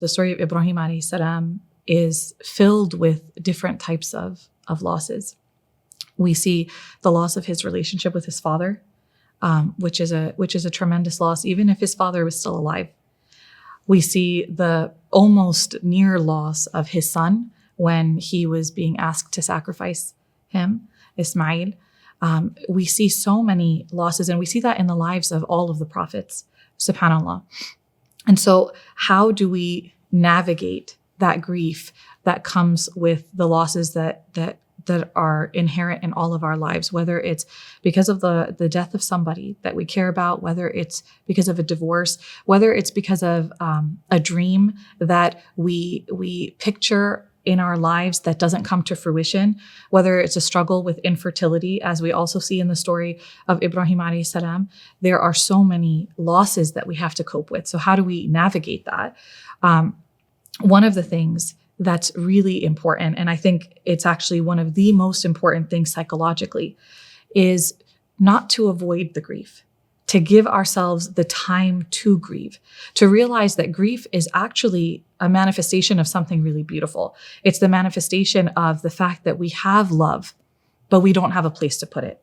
The story of Ibrahim alayhi salam is filled with different types of losses. We see the loss of his relationship with his father, which is a tremendous loss, even if his father was still alive. We see the almost near loss of his son when he was being asked to sacrifice him, Ismail. We see so many losses, and we see that in the lives of all of the prophets, subhanAllah. And so how do we navigate that grief that comes with the losses that are inherent in all of our lives, whether it's because of the death of somebody that we care about, whether it's because of a divorce, whether it's because of a dream that we picture in our lives that doesn't come to fruition, whether it's a struggle with infertility, as we also see in the story of Ibrahim alayhi salam. There are so many losses that we have to cope with. So how do we navigate that? One of the things that's really important, and I think it's actually one of the most important things psychologically, is not to avoid the grief, to give ourselves the time to grieve, to realize that grief is actually a manifestation of something really beautiful. It's the manifestation of the fact that we have love, but we don't have a place to put it.